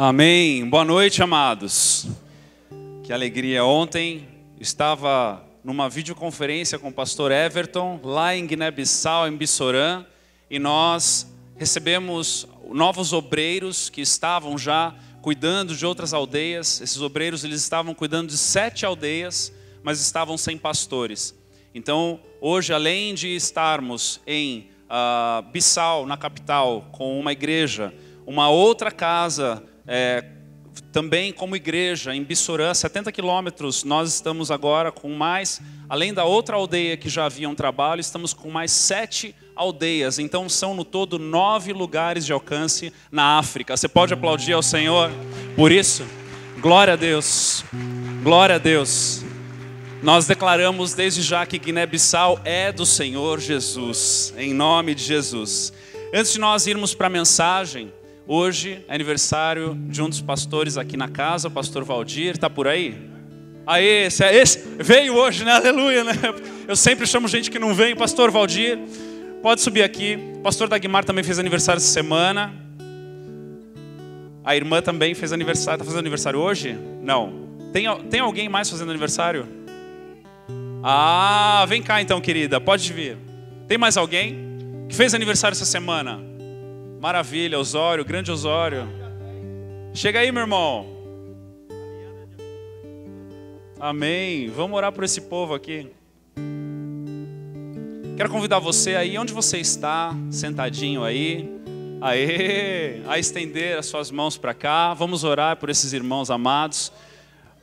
Amém. Boa noite, amados. Que alegria. Ontem estava numa videoconferência com o pastor Everton, lá em Guiné-Bissau, em Bissorã, e nós recebemos novos obreiros que estavam já cuidando de outras aldeias. Esses obreiros, eles estavam cuidando de 7 aldeias, mas estavam sem pastores. Então, hoje, além de estarmos em Bissau, na capital, com uma igreja, uma outra casa, também como igreja, em Bissorã, 70 quilômetros, nós estamos agora com mais, além da outra aldeia que já havia um trabalho, estamos com mais 7 aldeias. Então são no todo 9 lugares de alcance na África. Você pode aplaudir ao Senhor por isso? Glória a Deus, glória a Deus. Nós declaramos desde já que Guiné-Bissau é do Senhor Jesus, em nome de Jesus. Antes de nós irmos para a mensagem, hoje é aniversário de um dos pastores aqui na casa, o pastor Valdir. Está por aí? Aê, esse veio hoje, né? Aleluia, né? Eu sempre chamo gente que não vem. Pastor Valdir, pode subir aqui. O pastor Dagmar também fez aniversário essa semana. A irmã também fez aniversário. Está fazendo aniversário hoje? Não. Tem alguém mais fazendo aniversário? Ah, vem cá então, querida. Pode vir. Tem mais alguém que fez aniversário essa semana? Maravilha, Osório, grande Osório. Chega aí, meu irmão. Amém. Vamos orar por esse povo aqui. Quero convidar você aí, onde você está, sentadinho aí, a estender as suas mãos para cá. Vamos orar por esses irmãos amados.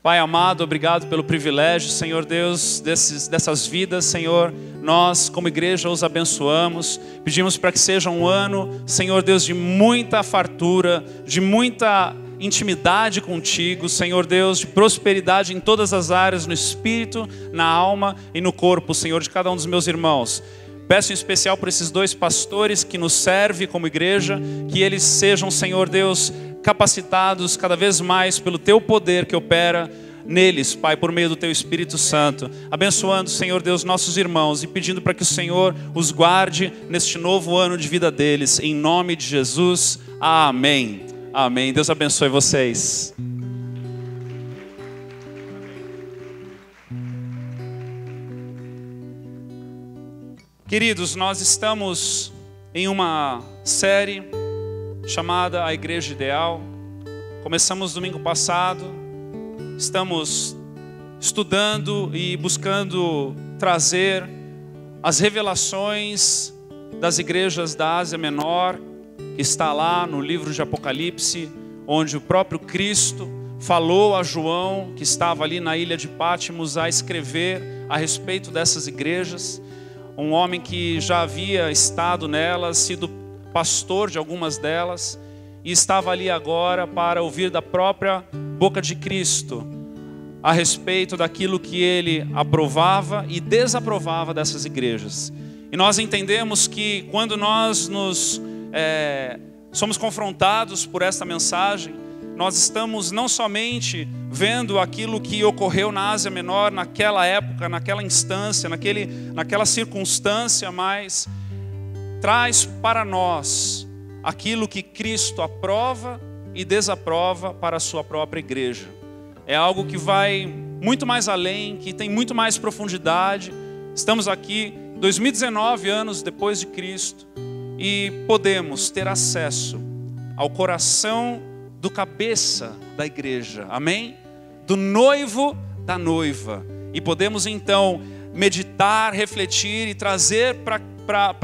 Pai amado, obrigado pelo privilégio, Senhor Deus, dessas vidas, Senhor. Nós, como igreja, os abençoamos. Pedimos para que seja um ano, Senhor Deus, de muita fartura, de muita intimidade contigo, Senhor Deus, de prosperidade em todas as áreas, no espírito, na alma e no corpo, Senhor, de cada um dos meus irmãos. Peço em especial por esses 2 pastores que nos servem como igreja, que eles sejam, Senhor Deus, capacitados cada vez mais pelo Teu poder que opera neles, Pai, por meio do Teu Espírito Santo. Abençoando, Senhor Deus, nossos irmãos e pedindo para que o Senhor os guarde neste novo ano de vida deles. Em nome de Jesus, amém. Amém. Deus abençoe vocês. Queridos, nós estamos em uma série chamada A Igreja Ideal. Começamos domingo passado, estamos estudando e buscando trazer as revelações das igrejas da Ásia Menor, que está lá no livro de Apocalipse, onde o próprio Cristo falou a João, que estava ali na ilha de Patmos, a escrever a respeito dessas igrejas. Um homem que já havia estado nelas, sido pastor de algumas delas, e estava ali agora para ouvir da própria boca de Cristo a respeito daquilo que ele aprovava e desaprovava dessas igrejas. E nós entendemos que quando nós somos confrontados por esta mensagem, nós estamos não somente vendo aquilo que ocorreu na Ásia Menor naquela época, naquela instância, naquela circunstância, mas traz para nós aquilo que Cristo aprova e desaprova para a sua própria igreja. É algo que vai muito mais além, que tem muito mais profundidade. Estamos aqui 2019 anos depois de Cristo e podemos ter acesso ao coração do cabeça da igreja, amém? Do noivo da noiva. E podemos então meditar, refletir e trazer para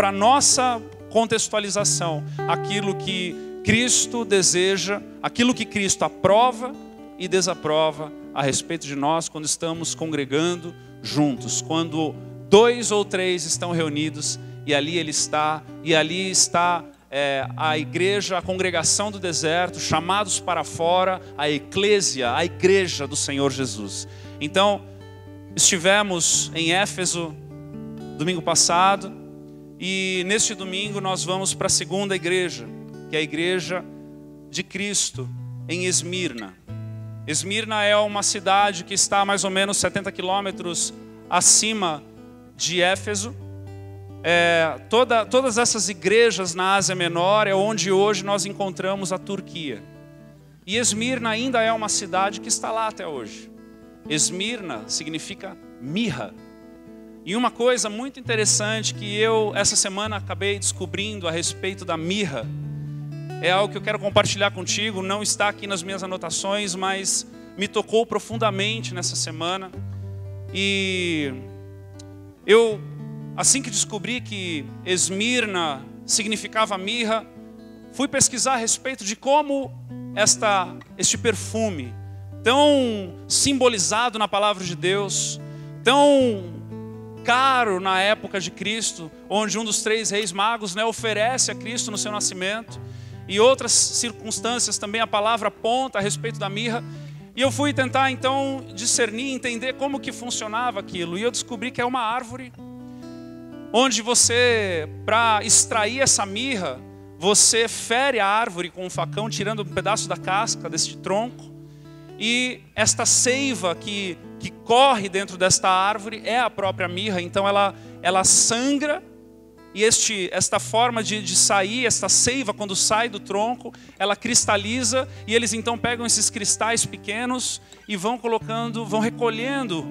a nossa contextualização aquilo que Cristo deseja, aquilo que Cristo aprova e desaprova a respeito de nós quando estamos congregando juntos, quando 2 ou 3 estão reunidos e ali Ele está, e ali está a igreja, a congregação do deserto, chamados para fora, a eclésia, a igreja do Senhor Jesus. Então, estivemos em Éfeso domingo passado, e neste domingo nós vamos para a segunda igreja, que é a igreja de Cristo em Esmirna. Esmirna é uma cidade que está a mais ou menos 70 quilômetros acima de Éfeso. Todas essas igrejas na Ásia Menor é onde hoje nós encontramos a Turquia. E Esmirna ainda é uma cidade que está lá até hoje. Esmirna significa mirra. E uma coisa muito interessante que eu, essa semana, acabei descobrindo a respeito da mirra, é algo que eu quero compartilhar contigo, não está aqui nas minhas anotações, mas me tocou profundamente nessa semana. E eu, assim que descobri que Esmirna significava mirra, fui pesquisar a respeito de como este perfume, tão simbolizado na palavra de Deus, tão caro na época de Cristo, onde um dos 3 reis magos, né, oferece a Cristo no seu nascimento, e outras circunstâncias também a palavra aponta a respeito da mirra. E eu fui tentar então discernir, entender como que funcionava aquilo, e eu descobri que é uma árvore, onde você, para extrair essa mirra, você fere a árvore com um facão, tirando um pedaço da casca deste tronco, e esta seiva que corre dentro desta árvore é a própria mirra. Então ela sangra, e esta forma de sair, esta seiva, quando sai do tronco, ela cristaliza, e eles então pegam esses cristais pequenos e vão recolhendo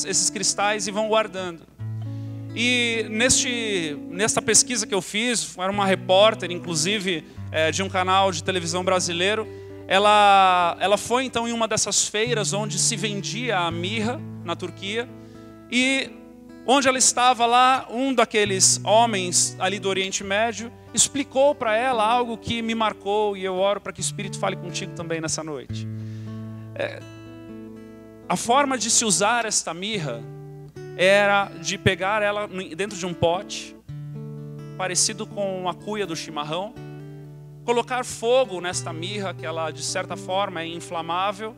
esses cristais e vão guardando. E nesta pesquisa que eu fiz, era uma repórter, inclusive, de um canal de televisão brasileiro. Ela foi então em uma dessas feiras onde se vendia a mirra na Turquia, e onde ela estava lá, um daqueles homens ali do Oriente Médio explicou para ela algo que me marcou, e eu oro para que o Espírito fale contigo também nessa noite. A forma de se usar esta mirra era de pegar ela dentro de um pote, parecido com a cuia do chimarrão, colocar fogo nesta mirra, que ela de certa forma é inflamável,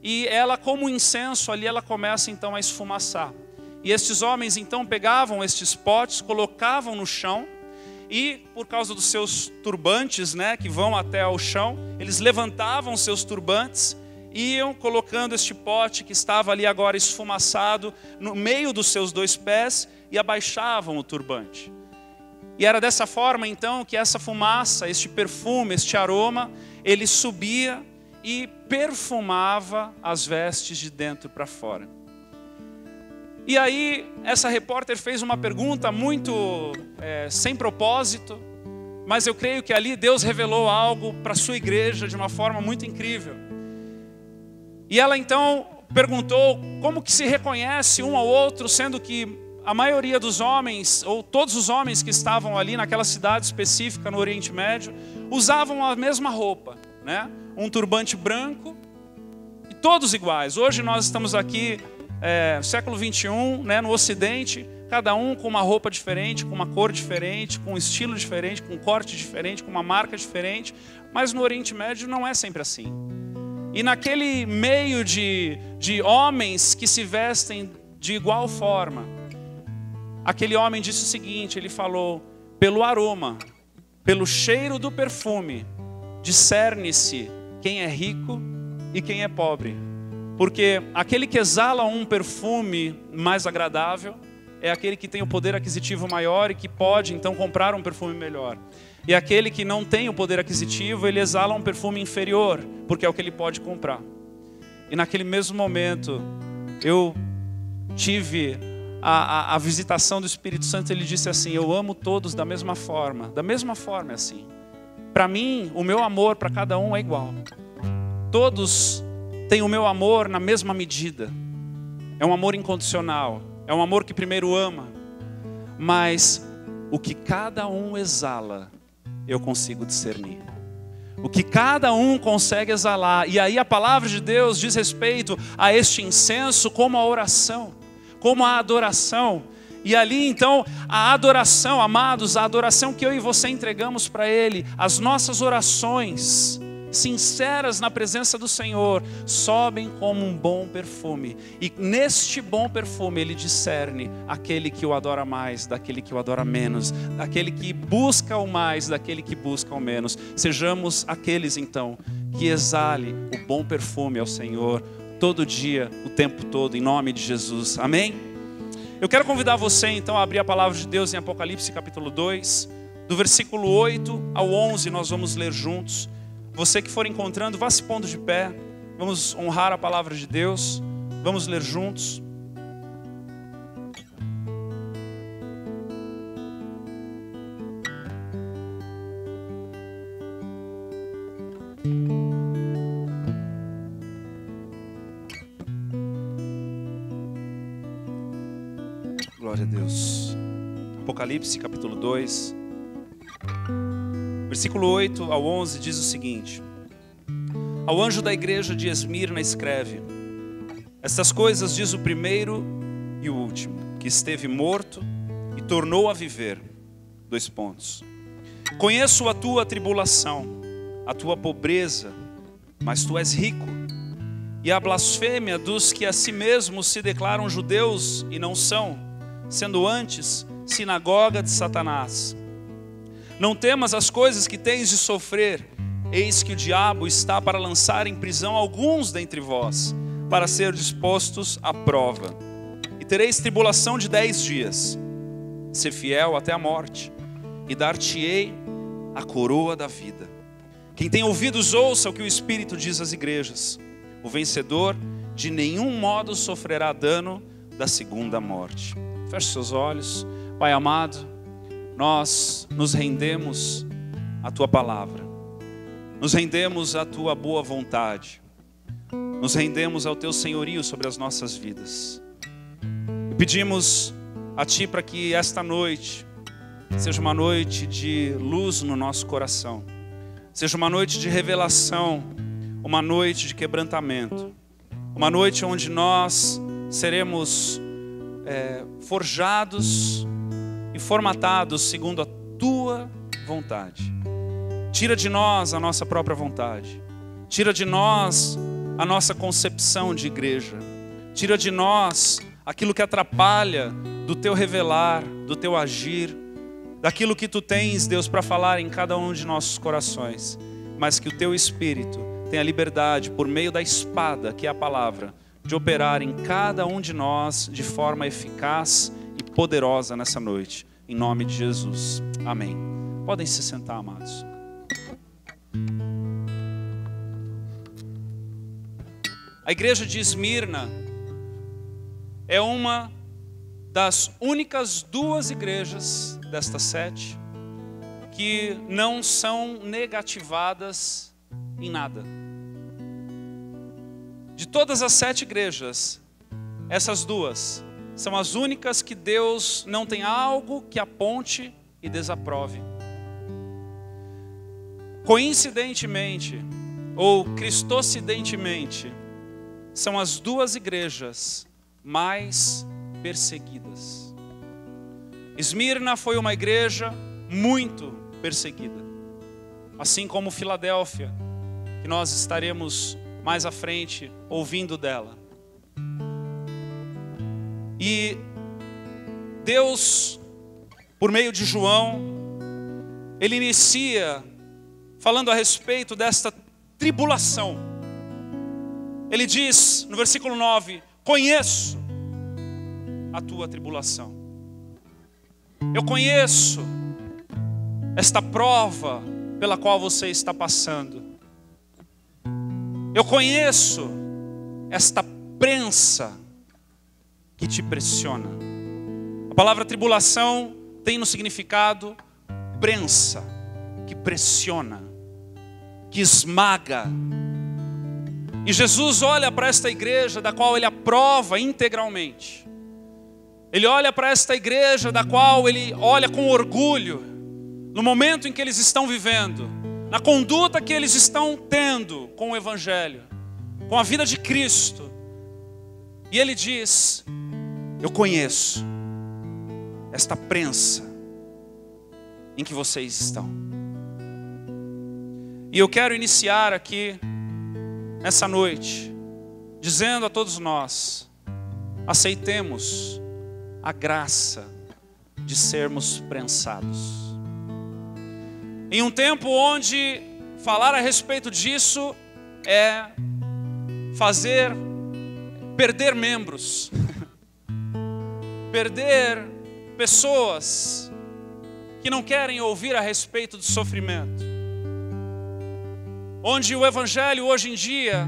e ela, como incenso ali, ela começa então a esfumaçar. E estes homens então pegavam estes potes, colocavam no chão, e por causa dos seus turbantes, né, que vão até ao chão, eles levantavam seus turbantes, iam colocando este pote que estava ali agora esfumaçado no meio dos seus 2 pés, e abaixavam o turbante. E era dessa forma então que essa fumaça, este perfume, este aroma, ele subia e perfumava as vestes de dentro para fora. E aí essa repórter fez uma pergunta muito sem propósito, mas eu creio que ali Deus revelou algo para a sua igreja de uma forma muito incrível. E ela então perguntou como que se reconhece um ao outro, sendo que a maioria dos homens, ou todos os homens que estavam ali naquela cidade específica no Oriente Médio, usavam a mesma roupa, né? Um turbante branco, e todos iguais. Hoje nós estamos aqui, século 21, né, no Ocidente, cada um com uma roupa diferente, com uma cor diferente, com um estilo diferente, com um corte diferente, com uma marca diferente, mas no Oriente Médio não é sempre assim. E naquele meio de homens que se vestem de igual forma, aquele homem disse o seguinte, ele falou: pelo aroma, pelo cheiro do perfume, discerne-se quem é rico e quem é pobre. Porque aquele que exala um perfume mais agradável é aquele que tem o poder aquisitivo maior e que pode então comprar um perfume melhor. E aquele que não tem o poder aquisitivo, ele exala um perfume inferior, porque é o que ele pode comprar. E naquele mesmo momento, eu tive a visitação do Espírito Santo. Ele disse assim: eu amo todos da mesma forma é assim. Para mim, o meu amor para cada um é igual. Todos têm o meu amor na mesma medida. É um amor incondicional, é um amor que primeiro ama, mas o que cada um exala, eu consigo discernir. O que cada um consegue exalar. E aí a palavra de Deus diz respeito a este incenso como a oração, como a adoração. E ali então a adoração, amados, a adoração que eu e você entregamos para Ele, as nossas orações sinceras na presença do Senhor, sobem como um bom perfume. E neste bom perfume Ele discerne aquele que o adora mais daquele que o adora menos, daquele que busca o mais daquele que busca o menos. Sejamos aqueles então que exale o bom perfume ao Senhor todo dia, o tempo todo, em nome de Jesus, amém? Eu quero convidar você então a abrir a palavra de Deus em Apocalipse capítulo 2, do versículo 8 ao 11, nós vamos ler juntos. Você que for encontrando, vá se pondo de pé. Vamos honrar a palavra de Deus. Vamos ler juntos. Glória a Deus. Apocalipse capítulo 2, versículo 8 ao 11 diz o seguinte: Ao anjo da igreja de Esmirna escreve: Estas coisas diz o primeiro e o último, que esteve morto e tornou a viver. Conheço a tua tribulação, a tua pobreza, mas tu és rico, e a blasfêmia dos que a si mesmos se declaram judeus e não são, sendo antes sinagoga de Satanás. Não temas as coisas que tens de sofrer. Eis que o diabo está para lançar em prisão alguns dentre vós, para ser dispostos à prova. E tereis tribulação de 10 dias. Sê fiel até a morte, e dar-te-ei a coroa da vida. Quem tem ouvidos, ouça o que o Espírito diz às igrejas. O vencedor de nenhum modo sofrerá dano da segunda morte. Feche seus olhos. Pai amado, nós nos rendemos à tua palavra. Nos rendemos à tua boa vontade. Nos rendemos ao teu senhorio sobre as nossas vidas. E pedimos a ti para que esta noite seja uma noite de luz no nosso coração. Seja uma noite de revelação, uma noite de quebrantamento. Uma noite onde nós seremos forjados e formatados segundo a tua vontade. Tira de nós a nossa própria vontade. Tira de nós a nossa concepção de igreja. Tira de nós aquilo que atrapalha do teu revelar, do teu agir, daquilo que tu tens, Deus, para falar em cada um de nossos corações. Mas que o teu Espírito tenha liberdade, por meio da espada, que é a palavra, de operar em cada um de nós de forma eficaz e poderosa nessa noite. Em nome de Jesus. Amém. Podem se sentar, amados. A igreja de Esmirna é uma das únicas 2 igrejas destas 7 que não são negativadas em nada. De todas as 7 igrejas, essas 2 são as únicas que Deus não tem algo que aponte e desaprove. Coincidentemente, ou cristocidentemente, são as 2 igrejas mais perseguidas. Esmirna foi uma igreja muito perseguida, assim como Filadélfia, que nós estaremos mais à frente ouvindo dela. E Deus, por meio de João, ele inicia falando a respeito desta tribulação. Ele diz no versículo 9: Conheço a tua tribulação. Eu conheço esta prova pela qual você está passando. Eu conheço esta prensa que te pressiona. A palavra tribulação tem no significado prensa, que pressiona, que esmaga. E Jesus olha para esta igreja da qual ele aprova integralmente. Ele olha para esta igreja da qual ele olha com orgulho no momento em que eles estão vivendo, na conduta que eles estão tendo com o Evangelho, com a vida de Cristo. E ele diz: eu conheço esta prensa em que vocês estão. E eu quero iniciar aqui, nessa noite, dizendo a todos nós: aceitemos a graça de sermos prensados. Em um tempo onde falar a respeito disso é perder membros, perder pessoas que não querem ouvir a respeito do sofrimento. onde o evangelho hoje em dia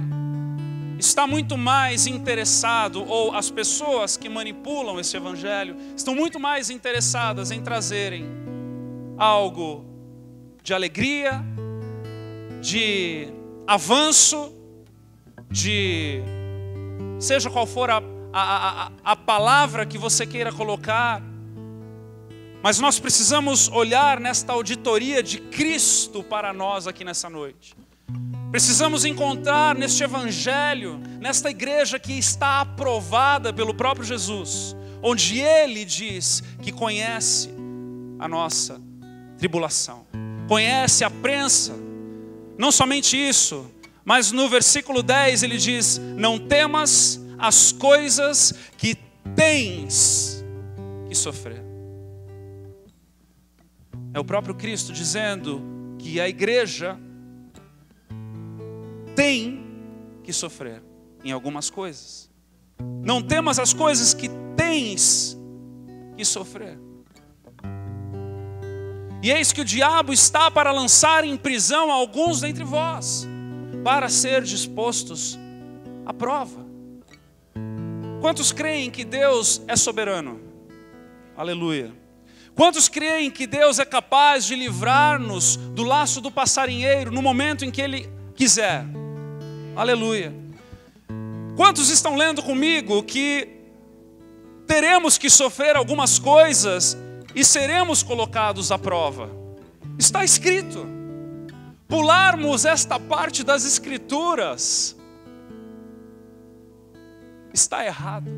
está muito mais interessado, ou as pessoas que manipulam esse evangelho estão muito mais interessadas em trazerem algo de alegria, de avanço, de seja qual for a palavra que você queira colocar. Mas nós precisamos olhar nesta auditoria de Cristo para nós aqui nessa noite. Precisamos encontrar neste evangelho, nesta igreja que está aprovada pelo próprio Jesus, onde Ele diz que conhece a nossa tribulação, conhece a prensa. Não somente isso, mas no versículo 10 ele diz: não temas as coisas que tens que sofrer. É o próprio Cristo dizendo que a igreja tem que sofrer em algumas coisas. Não temas as coisas que tens que sofrer. E eis que o diabo está para lançar em prisão alguns dentre vós, para ser dispostos à prova. Quantos creem que Deus é soberano? Aleluia. Quantos creem que Deus é capaz de livrar-nos do laço do passarinheiro no momento em que Ele quiser? Aleluia. Quantos estão lendo comigo que teremos que sofrer algumas coisas e seremos colocados à prova? Está escrito. Pularmos esta parte das Escrituras está errado.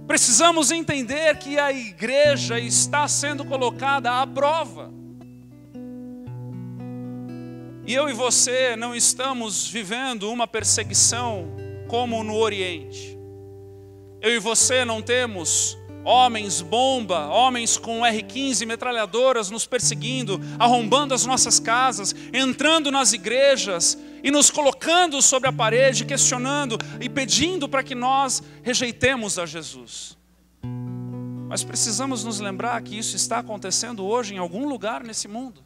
Precisamos entender que a igreja está sendo colocada à prova. E eu e você não estamos vivendo uma perseguição como no Oriente. Eu e você não temos homens bomba, homens com R15, metralhadoras nos perseguindo, arrombando as nossas casas, entrando nas igrejas e nos colocando sobre a parede, questionando e pedindo para que nós rejeitemos a Jesus. Mas precisamos nos lembrar que isso está acontecendo hoje em algum lugar nesse mundo.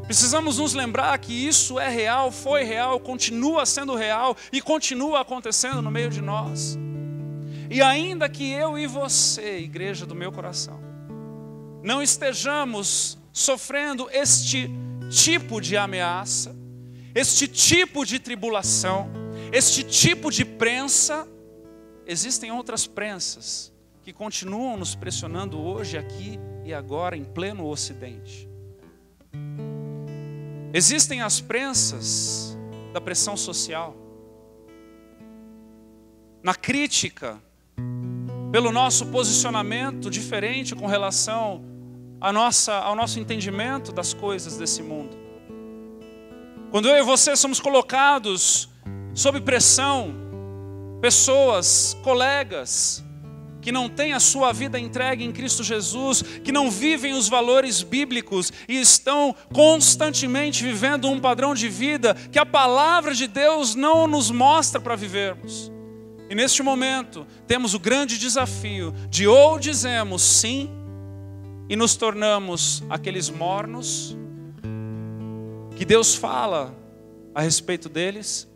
Precisamos nos lembrar que isso é real, foi real, continua sendo real e continua acontecendo no meio de nós. E ainda que eu e você, igreja do meu coração, não estejamos sofrendo este tipo de ameaça, este tipo de tribulação, este tipo de prensa, existem outras prensas que continuam nos pressionando hoje, aqui e agora, em pleno Ocidente. Existem as prensas da pressão social, na crítica, pelo nosso posicionamento diferente com relação ao nosso entendimento das coisas desse mundo. Quando eu e você somos colocados sob pressão, pessoas, colegas, que não têm a sua vida entregue em Cristo Jesus, que não vivem os valores bíblicos e estão constantemente vivendo um padrão de vida que a palavra de Deus não nos mostra para vivermos. E neste momento temos o grande desafio de ou dizemos sim e nos tornamos aqueles mornos que Deus fala a respeito deles,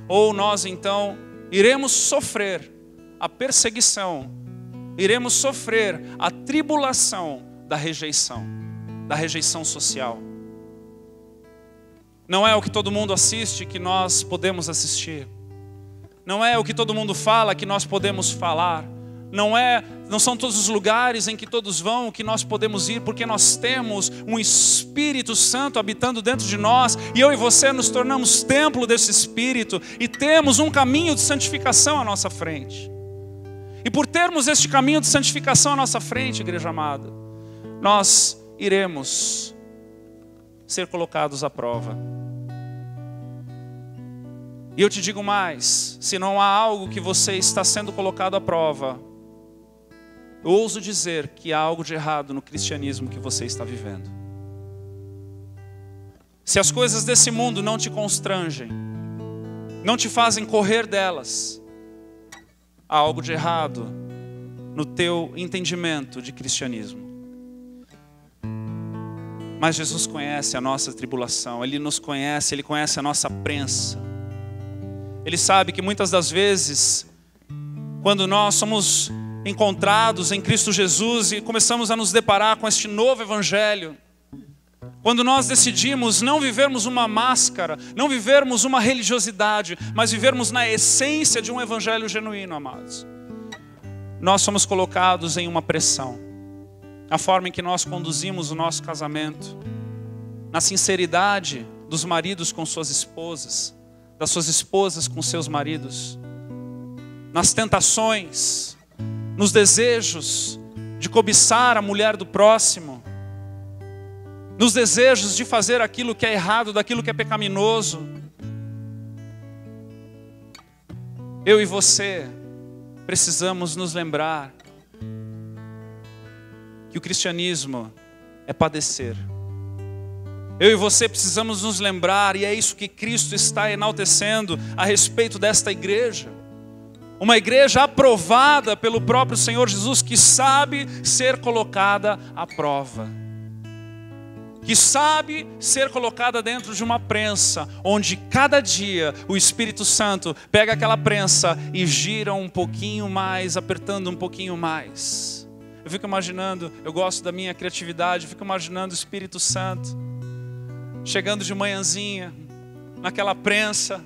ou nós então iremos sofrer a perseguição, iremos sofrer a tribulação da rejeição social. Não é o que todo mundo assiste que nós podemos assistir. Não é o que todo mundo fala que nós podemos falar. Não são todos os lugares em que todos vão que nós podemos ir, porque nós temos um Espírito Santo habitando dentro de nós, e eu e você nos tornamos templo desse Espírito, e temos um caminho de santificação à nossa frente. E por termos este caminho de santificação à nossa frente, igreja amada, nós iremos ser colocados à prova. E eu te digo mais, se não há algo que você está sendo colocado à prova, eu ouso dizer que há algo de errado no cristianismo que você está vivendo. Se as coisas desse mundo não te constrangem, não te fazem correr delas, há algo de errado no teu entendimento de cristianismo. Mas Jesus conhece a nossa tribulação, Ele nos conhece, Ele conhece a nossa prensa. Ele sabe que muitas das vezes, quando nós somos encontrados em Cristo Jesus e começamos a nos deparar com este novo evangelho, quando nós decidimos não vivermos uma máscara, não vivermos uma religiosidade, mas vivermos na essência de um evangelho genuíno, amados, nós somos colocados em uma pressão. A forma em que nós conduzimos o nosso casamento, na sinceridade dos maridos com suas esposas, das suas esposas com seus maridos, nas tentações, nos desejos de cobiçar a mulher do próximo, nos desejos de fazer aquilo que é errado, daquilo que é pecaminoso. Eu e você precisamos nos lembrar que o cristianismo é padecer. Eu e você precisamos nos lembrar, e é isso que Cristo está enaltecendo a respeito desta igreja. Uma igreja aprovada pelo próprio Senhor Jesus, que sabe ser colocada à prova. Que sabe ser colocada dentro de uma prensa, onde cada dia o Espírito Santo pega aquela prensa e gira um pouquinho mais, apertando um pouquinho mais. Eu fico imaginando, eu gosto da minha criatividade, eu fico imaginando o Espírito Santo chegando de manhãzinha, naquela prensa,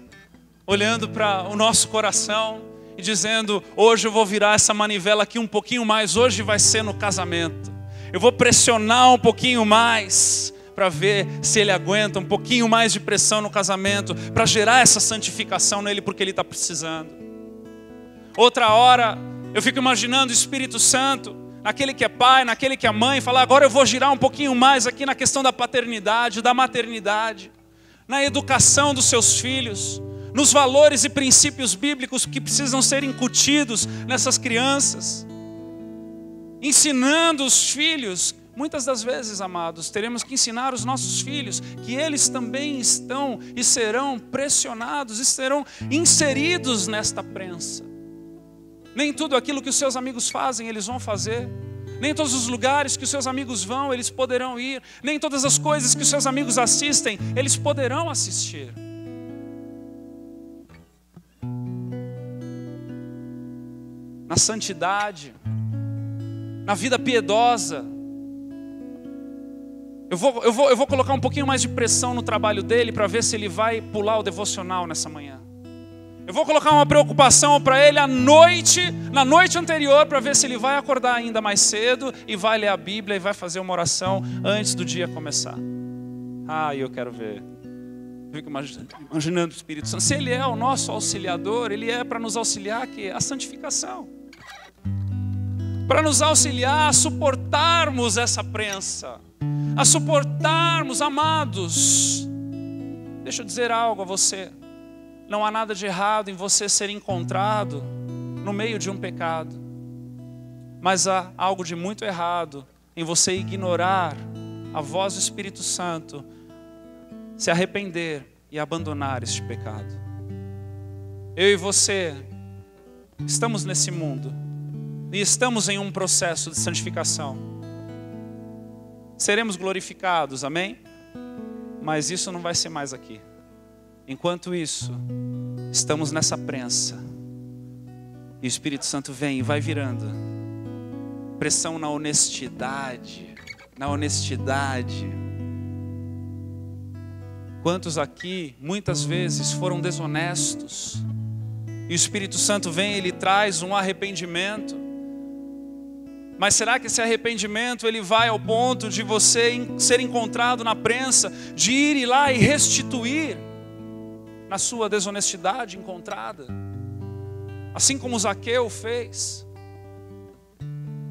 olhando para o nosso coração e dizendo: hoje eu vou virar essa manivela aqui um pouquinho mais, hoje vai ser no casamento. Eu vou pressionar um pouquinho mais para ver se ele aguenta um pouquinho mais de pressão no casamento, para gerar essa santificação nele, porque ele está precisando. Outra hora, eu fico imaginando o Espírito Santo, naquele que é pai, naquele que é mãe, falar: agora eu vou girar um pouquinho mais aqui na questão da paternidade, da maternidade, na educação dos seus filhos, nos valores e princípios bíblicos que precisam ser incutidos nessas crianças, ensinando os filhos. Muitas das vezes, amados, teremos que ensinar os nossos filhos que eles também estão e serão pressionados e serão inseridos nesta prensa. Nem tudo aquilo que os seus amigos fazem, eles vão fazer. Nem todos os lugares que os seus amigos vão, eles poderão ir. Nem todas as coisas que os seus amigos assistem, eles poderão assistir. Na santidade, na vida piedosa, eu vou colocar um pouquinho mais de pressão no trabalho dele para ver se ele vai pular o devocional nessa manhã. Eu vou colocar uma preocupação para ele na noite anterior, para ver se ele vai acordar ainda mais cedo e vai ler a Bíblia e vai fazer uma oração antes do dia começar. Eu quero ver. Eu fico imaginando o Espírito Santo. Se ele é o nosso auxiliador, ele é para nos auxiliar que a santificação. Para nos auxiliar a suportarmos essa prensa, a suportarmos, amados. Deixa eu dizer algo a você. Não há nada de errado em você ser encontrado no meio de um pecado. Mas há algo de muito errado em você ignorar a voz do Espírito Santo, se arrepender e abandonar este pecado. Eu e você estamos nesse mundo e estamos em um processo de santificação. Seremos glorificados, amém? Mas isso não vai ser mais aqui. Enquanto isso, estamos nessa prensa. E o Espírito Santo vem e vai virando. Pressão na honestidade. Na honestidade. Quantos aqui, muitas vezes, foram desonestos? E o Espírito Santo vem e ele traz um arrependimento. Mas será que esse arrependimento ele vai ao ponto de você ser encontrado na prensa, de ir lá e restituir na sua desonestidade encontrada? Assim como Zaqueu fez.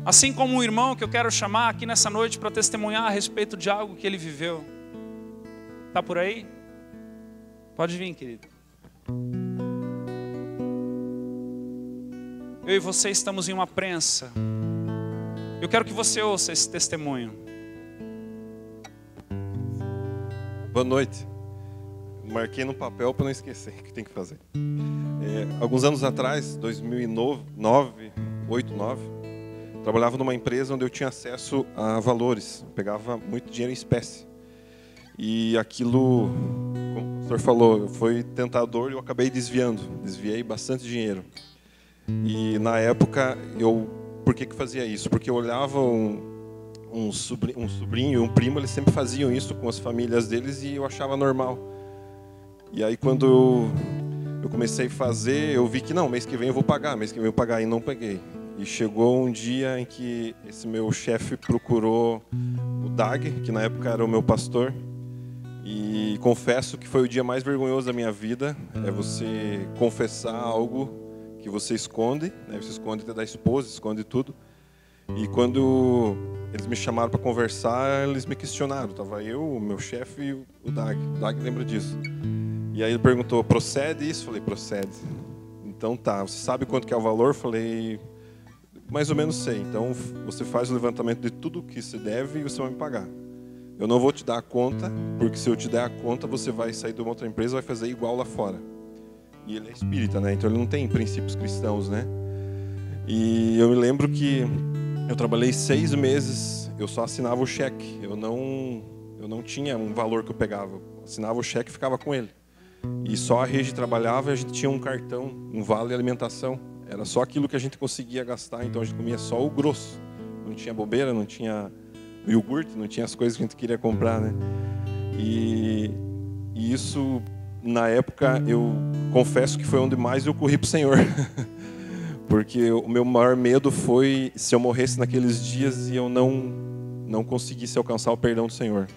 Assim como um irmão que eu quero chamar aqui nessa noite para testemunhar a respeito de algo que ele viveu. Está por aí? Pode vir, querido. Eu e você estamos em uma prensa. Eu quero que você ouça esse testemunho. Boa noite. Marquei no papel para não esquecer o que tem que fazer. Alguns anos atrás, 2009, 8, 9, trabalhava numa empresa onde eu tinha acesso a valores. Pegava muito dinheiro em espécie. E aquilo, como o pastor falou, foi tentador e eu acabei desviei bastante dinheiro. E na época, por que fazia isso? Porque eu olhava um sobrinho e um primo, eles sempre faziam isso com as famílias deles e eu achava normal. E aí quando eu comecei a fazer, eu vi que não, mês que vem eu vou pagar, e não paguei. E chegou um dia em que esse meu chefe procurou o Dag, que na época era o meu pastor, e confesso que foi o dia mais vergonhoso da minha vida, é você confessar algo que você esconde, né? Você esconde até da esposa, esconde tudo. E quando eles me chamaram para conversar, eles me questionaram. Tava eu, o meu chefe e o Dag. O Dag lembra disso. E aí ele perguntou, procede isso? Falei, procede. Então tá, você sabe quanto que é o valor? Falei, mais ou menos sei. Então você faz o levantamento de tudo que se deve e você vai me pagar. Eu não vou te dar a conta, porque se eu te der a conta, você vai sair de uma outra empresa e vai fazer igual lá fora. E ele é espírita, né? Então ele não tem princípios cristãos, né? E eu me lembro que eu trabalhei 6 meses, eu só assinava o cheque. Eu não tinha um valor que eu pegava. Eu assinava o cheque e ficava com ele. E só a Regi trabalhava e a gente tinha um cartão, um vale alimentação. Era só aquilo que a gente conseguia gastar, então a gente comia só o grosso. Não tinha bobeira, não tinha iogurte, não tinha as coisas que a gente queria comprar, né? E isso, na época, eu confesso que foi onde mais eu corri para o Senhor. Porque o meu maior medo foi se eu morresse naqueles dias e eu não conseguisse alcançar o perdão do Senhor.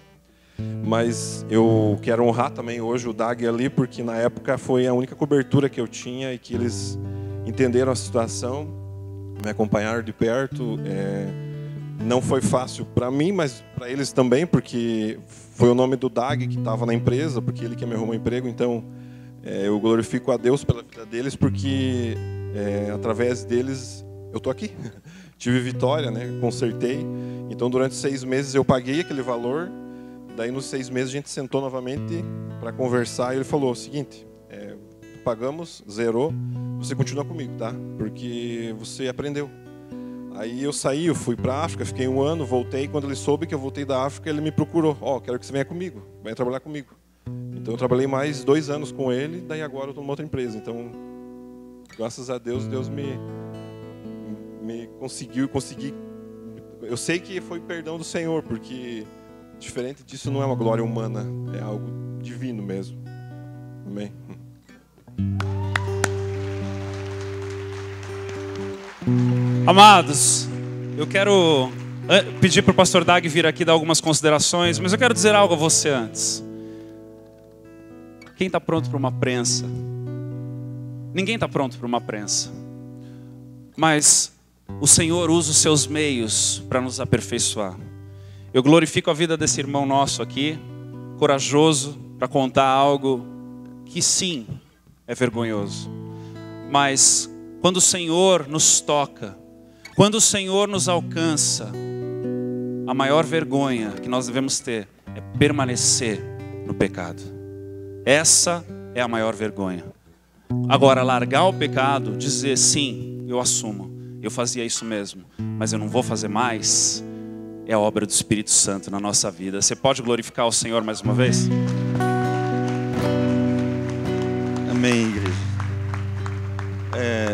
Mas eu quero honrar também hoje o Dag ali, porque na época foi a única cobertura que eu tinha e que eles entenderam a situação, me acompanharam de perto. Não foi fácil para mim, mas para eles também, porque foi o nome do Dag que estava na empresa, porque ele que me arrumou emprego. Então, eu glorifico a Deus pela vida deles, porque através deles eu estou aqui. Tive vitória, né? Consertei. Então, durante 6 meses eu paguei aquele valor. Daí, nos 6 meses, a gente sentou novamente para conversar e ele falou o seguinte, pagamos, zerou, você continua comigo, tá? Porque você aprendeu. Aí eu saí, eu fui para a África, fiquei 1 ano, voltei. Quando ele soube que eu voltei da África, ele me procurou. Quero que você venha comigo, venha trabalhar comigo. Então eu trabalhei mais 2 anos com ele, daí agora eu estou numa outra empresa. Então, graças a Deus, Deus me consegui. Eu sei que foi perdão do Senhor, porque diferente disso não é uma glória humana, é algo divino mesmo. Amém. Amados, eu quero pedir para o pastor Dag vir aqui dar algumas considerações, mas eu quero dizer algo a você antes. Quem está pronto para uma prensa? Ninguém está pronto para uma prensa. Mas o Senhor usa os seus meios para nos aperfeiçoar. Eu glorifico a vida desse irmão nosso aqui, corajoso para contar algo que sim, é vergonhoso. Mas quando o Senhor nos toca, quando o Senhor nos alcança, a maior vergonha que nós devemos ter é permanecer no pecado. Essa é a maior vergonha. Agora, largar o pecado, dizer sim, eu assumo, eu fazia isso mesmo, mas eu não vou fazer mais, é a obra do Espírito Santo na nossa vida. Você pode glorificar o Senhor mais uma vez? Amém, igreja.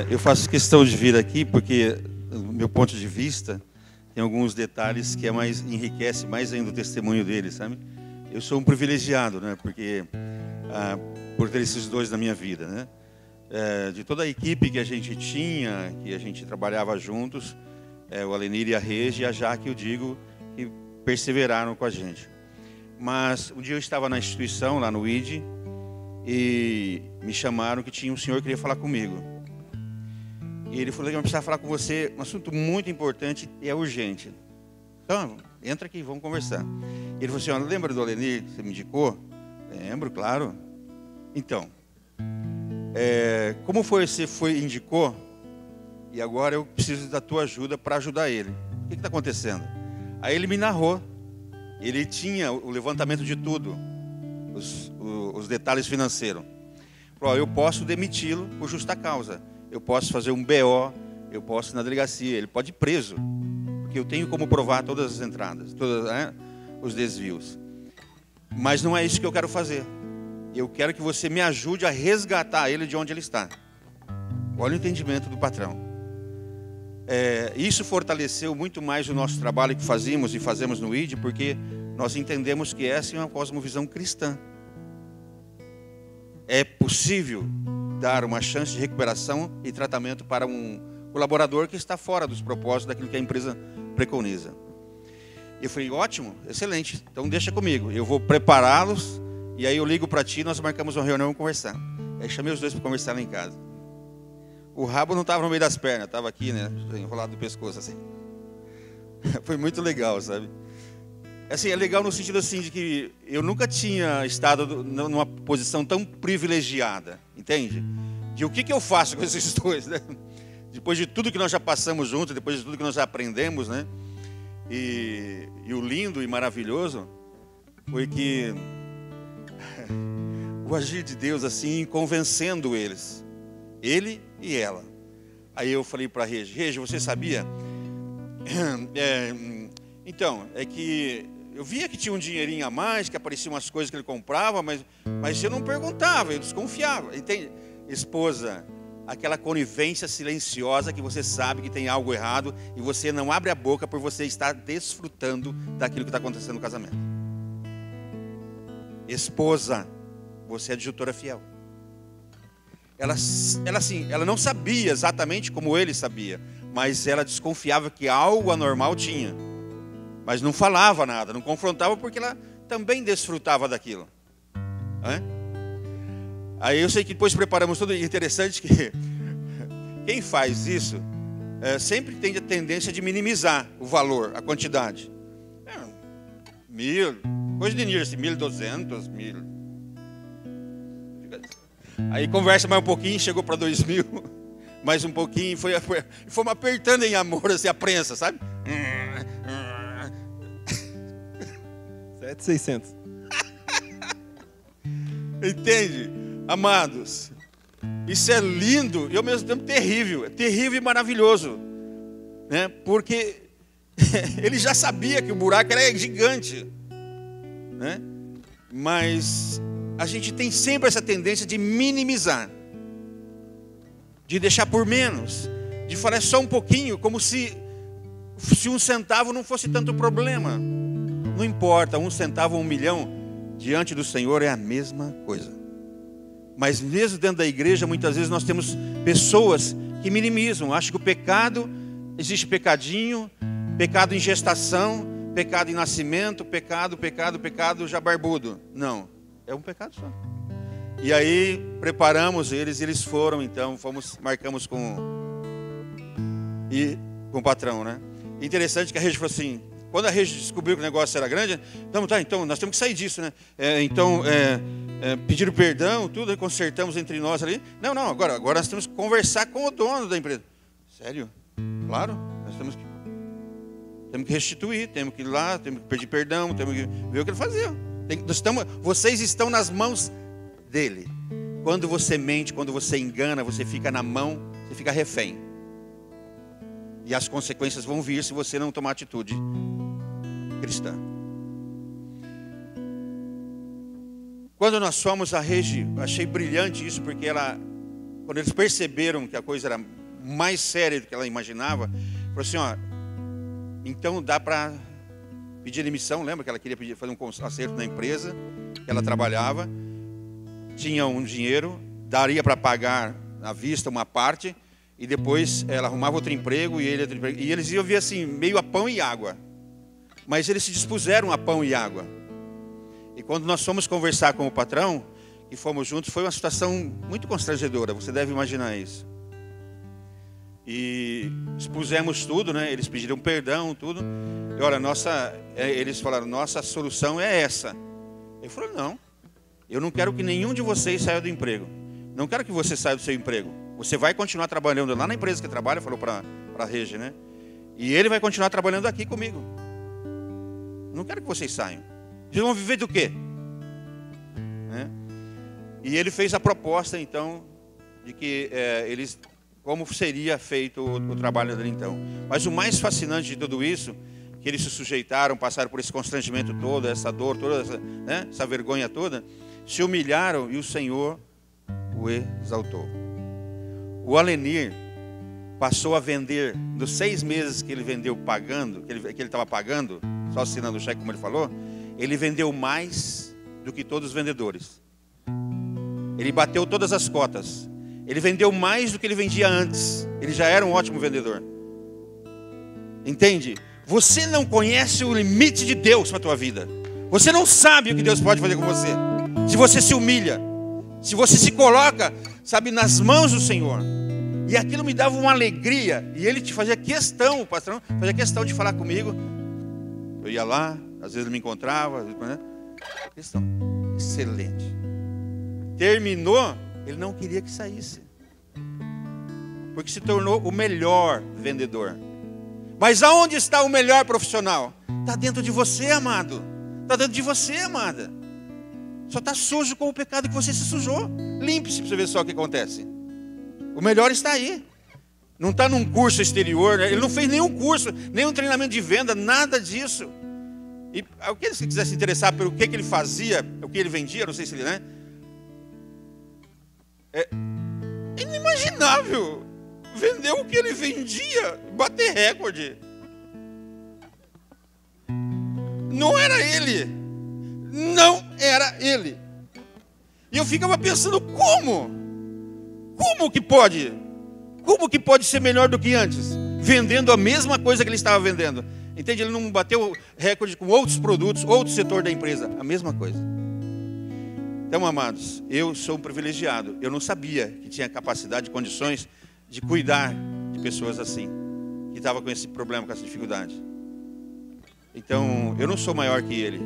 Eu faço questão de vir aqui porque, do meu ponto de vista, tem alguns detalhes que enriquece mais ainda o testemunho dele, sabe? Eu sou um privilegiado, né? Porque por ter esses dois na minha vida, né? De toda a equipe que a gente tinha, que a gente trabalhava juntos, o Alenir e a Regi e a Jaque, eu digo, que perseveraram com a gente. Mas um dia eu estava na instituição, lá no ID, e me chamaram que tinha um senhor que queria falar comigo. E ele falou que eu precisava falar com você, um assunto muito importante e é urgente. Então, entra aqui, vamos conversar. Ele falou assim, lembra do Alenir que você me indicou? Lembro, claro. Então, como você indicou, e agora eu preciso da tua ajuda para ajudar ele. O que está acontecendo? Aí ele me narrou. Ele tinha o levantamento de tudo, os detalhes financeiros. Falou, eu posso demiti-lo por justa causa. Eu posso fazer um BO, eu posso ir na delegacia, ele pode ir preso, porque eu tenho como provar todas as entradas, todos os desvios. Mas não é isso que eu quero fazer. Eu quero que você me ajude a resgatar ele de onde ele está. Olha o entendimento do patrão. Isso fortaleceu muito mais o nosso trabalho que fazíamos e fazemos no ID, porque nós entendemos que essa é uma cosmovisão cristã. É possível dar uma chance de recuperação e tratamento para um colaborador que está fora dos propósitos daquilo que a empresa preconiza. Eu falei, ótimo, excelente, então deixa comigo, eu vou prepará-los, e aí eu ligo para ti, nós marcamos uma reunião e vamos conversar. Aí chamei os dois para conversar lá em casa. O rabo não estava no meio das pernas, estava aqui, né, enrolado no pescoço, assim. Foi muito legal, sabe? Assim, é legal no sentido assim, de que eu nunca tinha estado numa posição tão privilegiada, entende? De o que eu faço com esses dois, né? Depois de tudo que nós já passamos juntos, depois de tudo que nós já aprendemos, né? E o lindo e maravilhoso foi que o agir de Deus assim, convencendo eles, ele e ela. Aí eu falei para a Regi, você sabia? Então, é que eu via que tinha um dinheirinho a mais, que apareciam umas coisas que ele comprava, mas eu não perguntava, eu desconfiava. Entende? Esposa, aquela conivência silenciosa que você sabe que tem algo errado e você não abre a boca por você estar desfrutando daquilo que está acontecendo no casamento. Esposa, você é adjutora fiel. Ela não sabia exatamente como ele sabia, mas ela desconfiava que algo anormal tinha. Mas não falava nada, não confrontava porque ela também desfrutava daquilo. Aí eu sei que depois preparamos tudo. E interessante que quem faz isso sempre tem a tendência de minimizar o valor, a quantidade. 1.000, coisa de dinheiro assim, 1.200, 1.000. Aí conversa mais um pouquinho, chegou para 2.000, mais um pouquinho, fomos apertando em amor assim, a prensa, sabe? 7.600. Entende? Amados, isso é lindo e ao mesmo tempo terrível. É terrível e maravilhoso, né? Porque ele já sabia que o buraco era gigante, né? Mas a gente tem sempre essa tendência de minimizar, de deixar por menos, de falar só um pouquinho, como se 1 centavo não fosse tanto problema. Não importa, 1 centavo ou 1 milhão, diante do Senhor é a mesma coisa. Mas mesmo dentro da igreja, muitas vezes nós temos pessoas que minimizam. Acham que o pecado, existe pecadinho, pecado em gestação, pecado em nascimento, pecado já barbudo. Não, é um pecado só. E aí preparamos eles foram, então, marcamos com o patrão, né? Interessante que a Regi falou assim, quando a Regi descobriu que o negócio era grande, então nós temos que sair disso, né? Pediram perdão, tudo, consertamos entre nós ali. Não, agora nós temos que conversar com o dono da empresa. Sério? Claro, nós temos que restituir, temos que ir lá, temos que pedir perdão, temos que ver o que ele fazia. Vocês estão nas mãos dele. Quando você mente, quando você engana, você fica na mão, você fica refém. E as consequências vão vir se você não tomar atitude cristã. Quando nós fomos a Regi, achei brilhante isso, porque quando eles perceberam que a coisa era mais séria do que ela imaginava, falou assim, então dá para pedir demissão. Lembra que ela queria fazer um acerto na empresa que ela trabalhava, tinha um dinheiro, daria para pagar à vista uma parte, e depois ela arrumava outro emprego, e eles iam ver assim, meio a pão e água. Mas eles se dispuseram a pão e água. E quando nós fomos conversar com o patrão, e fomos juntos, foi uma situação muito constrangedora, você deve imaginar isso. E expusemos tudo, né? Eles pediram perdão, tudo. E olha, eles falaram, nossa solução é essa. Ele falou, não, eu não quero que nenhum de vocês saia do emprego. Não quero que você saia do seu emprego. Você vai continuar trabalhando lá na empresa que trabalha, falou para a Regi, né? E ele vai continuar trabalhando aqui comigo. Não quero que vocês saiam. Vocês vão viver do quê? Né? E ele fez a proposta, então, de que como seria feito o trabalho dele, então. Mas o mais fascinante de tudo isso, que eles se sujeitaram, passaram por esse constrangimento todo, essa dor toda, essa vergonha toda, se humilharam e o Senhor o exaltou. O Alenir passou a vender, dos 6 meses que ele vendeu pagando, que ele estava pagando, só assinando o cheque como ele falou, ele vendeu mais do que todos os vendedores. Ele bateu todas as cotas. Ele vendeu mais do que ele vendia antes. Ele já era um ótimo vendedor. Entende? Você não conhece o limite de Deus para a tua vida. Você não sabe o que Deus pode fazer com você. Se você se humilha, se você se coloca, sabe, nas mãos do Senhor. E aquilo me dava uma alegria. E ele te fazia questão, o patrão fazia questão de falar comigo. Eu ia lá, às vezes ele me encontrava, às vezes, né? Questão. Excelente. Terminou, ele não queria que saísse. Porque se tornou o melhor vendedor. Mas aonde está o melhor profissional? Está dentro de você, amado. Está dentro de você, amada. Só está sujo com o pecado que você se sujou. Limpe-se para você ver só o que acontece. O melhor está aí. Não está num curso exterior, né? Ele não fez nenhum curso, nenhum treinamento de venda, nada disso. E o que se quiser se interessar pelo que ele fazia, o que ele vendia, não sei se ele, né? É inimaginável vender o que ele vendia, bater recorde. Não era ele. Não era ele. E eu ficava pensando, como? Como que pode? Como que pode ser melhor do que antes? Vendendo a mesma coisa que ele estava vendendo. Entende? Ele não bateu recorde com outros produtos, outro setor da empresa. A mesma coisa. Então, amados, eu sou um privilegiado. Eu não sabia que tinha capacidade, condições de cuidar de pessoas assim, que estavam com esse problema, com essa dificuldade. Então, eu não sou maior que ele.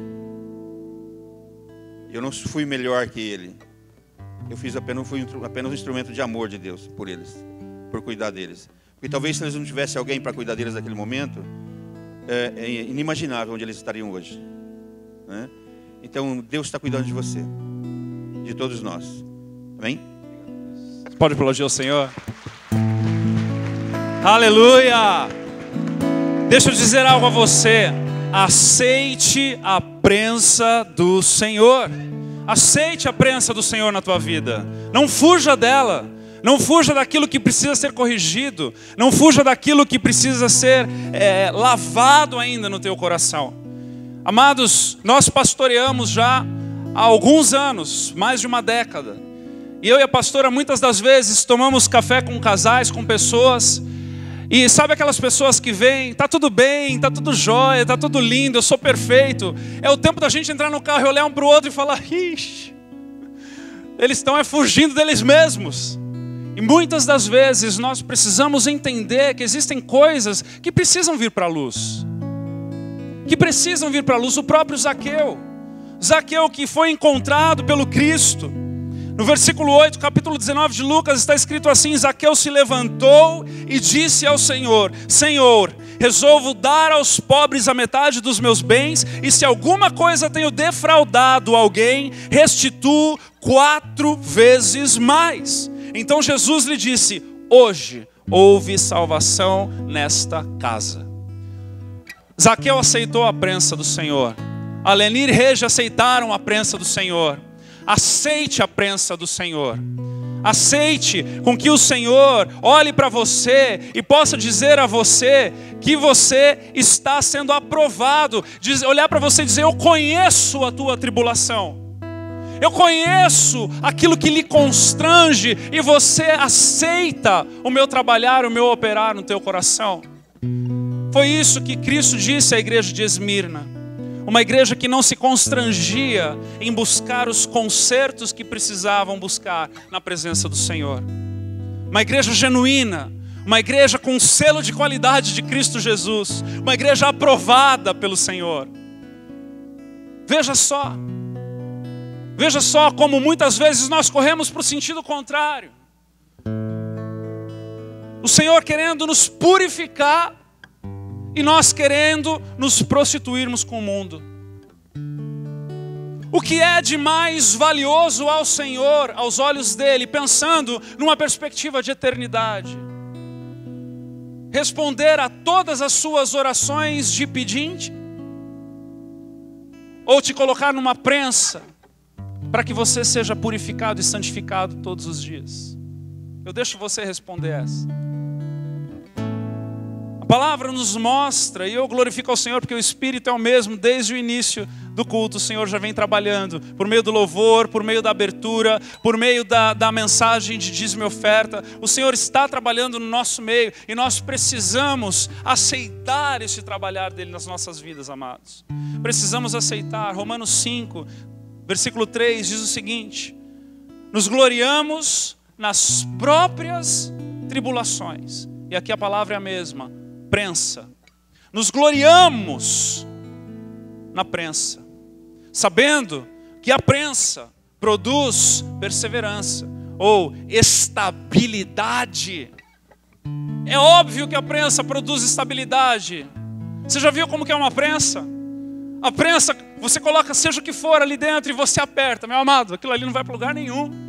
Eu não fui melhor que ele. Eu fui apenas um instrumento de amor de Deus por eles, por cuidar deles. Porque talvez se eles não tivessem alguém para cuidar deles naquele momento, é inimaginável onde eles estariam hoje, né? Então, Deus está cuidando de você, de todos nós. Amém? Pode aplaudir o Senhor. Aleluia! Deixa eu dizer algo a você. Aceite a prensa do Senhor. Aceite a prensa do Senhor na tua vida. Não fuja dela. Não fuja daquilo que precisa ser corrigido. Não fuja daquilo que precisa ser lavado ainda no teu coração. Amados, nós pastoreamos já há alguns anos, mais de uma década. E eu e a pastora muitas das vezes tomamos café com casais, com pessoas. E sabe aquelas pessoas que vêm, tá tudo bem, tá tudo jóia, tá tudo lindo, eu sou perfeito. É o tempo da gente entrar no carro e olhar um para o outro e falar, ixi, eles estão fugindo deles mesmos. E muitas das vezes nós precisamos entender que existem coisas que precisam vir para a luz. Que precisam vir para a luz. O próprio Zaqueu. Zaqueu que foi encontrado pelo Cristo. No versículo 8, capítulo 19 de Lucas, está escrito assim: Zaqueu se levantou e disse ao Senhor: Senhor, resolvo dar aos pobres a metade dos meus bens, e se alguma coisa tenho defraudado alguém, restituo 4 vezes mais. Então Jesus lhe disse: hoje houve salvação nesta casa. Zaqueu aceitou a prensa do Senhor. Alenir e Regi aceitaram a prensa do Senhor. Aceite a prensa do Senhor. Aceite com que o Senhor olhe para você e possa dizer a você que você está sendo aprovado. Olhar para você e dizer: eu conheço a tua tribulação. Eu conheço aquilo que lhe constrange e você aceita o meu trabalhar, o meu operar no teu coração. Foi isso que Cristo disse à igreja de Esmirna. Uma igreja que não se constrangia em buscar os consertos que precisavam buscar na presença do Senhor. Uma igreja genuína, uma igreja com selo de qualidade de Cristo Jesus, uma igreja aprovada pelo Senhor. Veja só como muitas vezes nós corremos para o sentido contrário. O Senhor querendo nos purificar e nós querendo nos prostituirmos com o mundo. O que é de mais valioso ao Senhor, aos olhos dele, pensando numa perspectiva de eternidade? responder a todas as suas orações de pedinte? Ou te colocar numa prensa para que você seja purificado e santificado todos os dias? Eu deixo você responder essa. A palavra nos mostra, e eu glorifico ao Senhor porque o Espírito é o mesmo desde o início do culto. O Senhor já vem trabalhando por meio do louvor, por meio da abertura, por meio da mensagem de dízimo e oferta. O Senhor está trabalhando no nosso meio e nós precisamos aceitar esse trabalhar dele nas nossas vidas, amados. Precisamos aceitar. Romanos 5, versículo 3 diz o seguinte: nos gloriamos nas próprias tribulações. E aqui a palavra é a mesma, prensa. Nos gloriamos na prensa, sabendo que a prensa produz perseverança ou estabilidade. É óbvio que a prensa produz estabilidade. Você já viu como que é uma prensa? A prensa, você coloca seja o que for ali dentro e você aperta, meu amado, aquilo ali não vai para lugar nenhum.